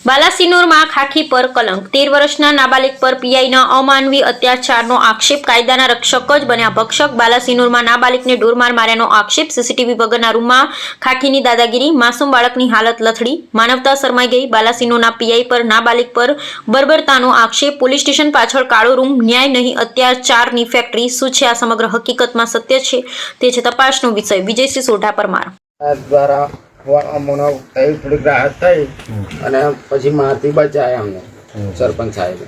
બાલાસિનોરમાં ખાખી પર કલંક 13 વર્ષના નાબાલિગ પર પીઆઈના અમાનવી અત્યાચારનો આક્ષેપ કાયદાના રક્ષક જ બન્યા ભક્ષક બાલાસિનોરમાં નાબાલિગને ઢોરમાર માર્યાનો આક્ષેપ સીસીટીવી વગરના રૂમમાં ખાખીની દાદાગીરી માસૂમ બાળકની હાલત લથડી માનવતા શરમાઈ ગઈ બાલાસિનોના પીઆઈ પર નાબાલિગ પર બર્બરતાનો આક્ષેપ પોલીસ સ્ટેશન પાછળ કાળો રૂમ ન્યાય નહીં અત્યાચારની ફેક્ટરી શું છે આ સમગ્ર હકીકતમાં સત્ય છે તે છે તપાસનો વિષય વિજયસિંહ સોઢા પરમાર દ્વારા અમને થોડીક રાહત થઈ અને પછી મારથી બચાયા અમને સરપંચ સાહેબ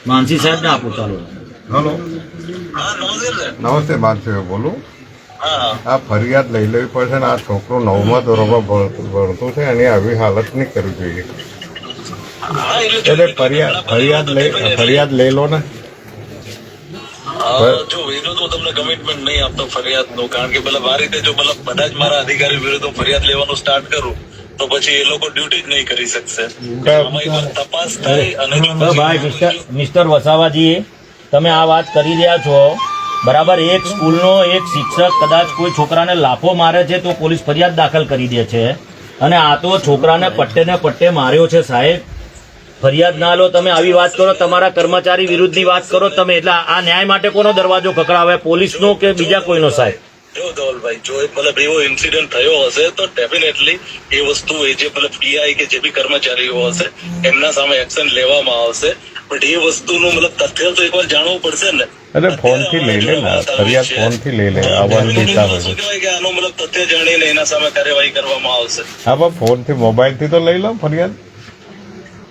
માનસી સાહેબ ને આપો ચાલો હલો નમસ્તે માનસી બોલું આ ફરિયાદ લઈ લેવી પડશે ને આ છોકરો 9મા ધોરણમાં ભણતો છે એની આવી હાલત નહીં કરવી જોઈએ એટલે ફરિયાદ લઈ લો ને જો વિરુદ્ધ હું તમને કમિટમેન્ટ નહીં આપતો ફરિયાદ નું કારણ કે મતલબ આ રીતે જો મતલબ બધા જ મારા અધિકારી વિરુદ્ધ હું ફરિયાદ લેવાનું સ્ટાર્ટ કરું તો પછી એ લોકો ડ્યુટી જ નહીં કરી શકશે તપાસ થાય અને ભાઈ મિસ્ટર વસાવાજી તમે આ વાત કરી રહ્યા છો બરાબર એક સ્કૂલનો એક શિક્ષક કદાચ કોઈ છોકરાને લાફો મારે છે તો પોલીસ ફરિયાદ દાખલ કરી દે છે અને આ તો છોકરાને પટ્ટે માર્યો છે સાહેબ ફરિયાદ ના લો તમે આવી વાત કરો તમારા કર્મચારી વિરુદ્ધની વાત કરો તમે એટલે આ ન્યાય માટે કોનો દરવાજો ખખડાવે પોલીસનો કે બીજા કોઈનો સાહેબ જો ધવલભાઈ જો મતલબ એવો ઇન્સિડન્ટ થયો હશે તો ડેફિનેટલી એ વસ્તુ એ જે મતલબ પીઆઈ કે જે બી કર્મચારીઓ હશે એમના સામે એક્શન લેવામાં આવશે બટ એ વસ્તુનું મતલબ તથ્ય તો એકવાર જાણવું પડશે ને એટલે ફોન થી લઈ લે ને ફરિયાદ ફોન થી લઈ લે આવવાનું દેતા હોય શું કહેવાય કે આનો મતલબ તથ્ય જાણીને એના સામે કાર્યવાહી કરવામાં આવશે હા પણ ફોન થી મોબાઈલ થી તો લઈ લો ફરિયાદ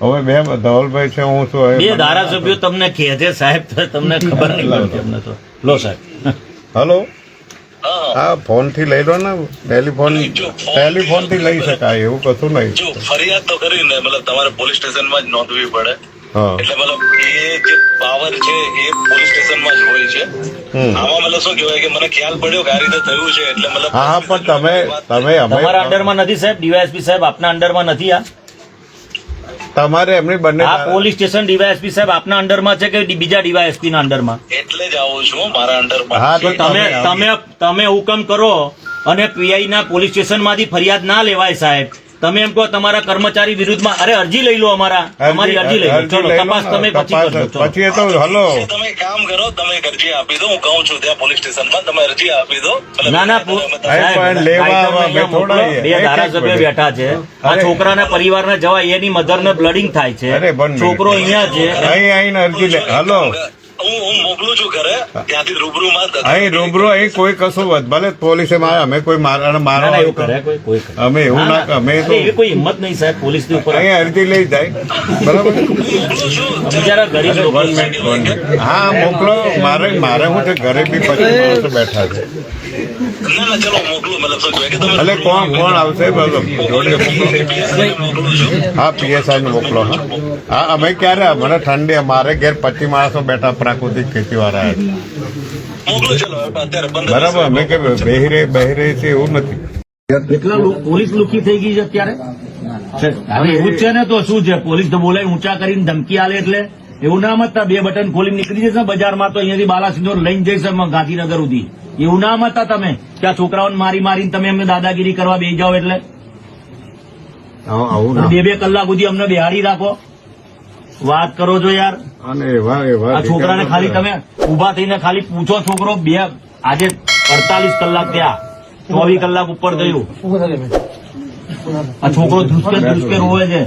હવે બે ધવલભાઈ છે હું શું બે ધારાસભ્યો તમને કહે છે સાહેબ તમને ખબર નહીં પડતી અમને તો લો સાહેબ હલો હા ફોન થી લઈ લો ને ટેલિફોન થી લઈ શકાય એવું કશું નહીં જો ફરિયાદ તો કરીને મતલબ તમારે પોલીસ સ્ટેશનમાં જ નોંધવી પડે એટલે મતલબ એ જે પાવર છે એ પોલીસ સ્ટેશનમાં જ હોય છે આમાં મતલબ શું કહેવાય કે મને ખ્યાલ પડ્યો કે આ રીતે થયું છે એટલે મતલબ હા પણ તમે તમારા અંડરમાં નથી સાહેબ ડીવાયએસપી સાહેબ આપના અંડરમાં નથી આ તમારે એમની બંને આ પોલીસ સ્ટેશન ડીવાયએસપી સાહેબ આપના અંડરમાં છે કે બીજા ડીવાયએસપી ના અંડરમાં એટલે જ આવું છું મારા અંડરમાં હા તો તમે હુકમ કરો અને પીઆઈ ના પોલીસ સ્ટેશન માંથી ફરિયાદ ના લેવાય સાહેબ તમે એમ કહો તમારા કર્મચારી વિરુદ્ધમાં અરે અરજી લઈ લો અમારી અરજી લઈ લો ચલો તપાસ તમે પછી કરજો પછી તો હલો તમે કામ કરો તમે એક અરજી આપી દો હું કહું છું ત્યાં પોલીસ સ્ટેશનમાં તમે અરજી આપી દો ના બે ધારાસભ્ય બેઠા છે આ છોકરાના પરિવારને જવાય એની મધરને બ્લડિંગ થાય છે છોકરો અહીંયા છે અહીં અરજી લે હલો હું મોકલું છું ઘરે ત્યાંથી રૂબરૂમાં અહીં રૂબરૂ અહીં કોઈ કશું ભલે પોલીસે અમે કોઈ અમે એવું ના અમે તો એવી કોઈ હિંમત નહીં સાહેબ પોલીસ ની ઉપર અહીં અરજી લઈ જાય બરાબર બિચારા ગરીબ લોકો હા મોકલો મારે હું છે ઘરે બી 25 માણસો બેઠા છે ના ચલો મોકલું મતલબ શું કહેવાય કે તમે એટલે કોણ આવશે જોડે હા પીએસઆઈ ને મોકલો હા અમે ક્યારે મને ઠંડી મારે ઘેર 25 માણસો બેઠા પ્રાકૃતિક ખેતી વાળા મોકલું ચલો અત્યારે બરાબર અમે કે બહી રહી છે એવું નથી કેટલા પોલીસ લુકી થઈ ગઈ છે અત્યારે હવે એવું જ છે ને તો શું છે પોલીસ તો બોલાય ઊંચા કરીને ધમકી આલે એટલે એવું ના મતતા 2 બટન ખોલીને નીકળી જશે બજારમાં તો અહીંયાથી બાલાસિનોર લઈને જઈશ ગાંધીનગર સુધી એવું ના મતતા તમે કે આ છોકરાઓને મારીને તમે અમને દાદાગીરી કરવા બેસી જાઓ એટલે 2 કલાક સુધી અમને બેહાડી રાખો વાત કરો છો યાર આ છોકરાને ખાલી તમે ઉભા થઈને ખાલી પૂછો છોકરો આજે 48 કલાક થયા 24 કલાક ઉપર થયું આ છોકરો ધ્રુસકે રોવે છે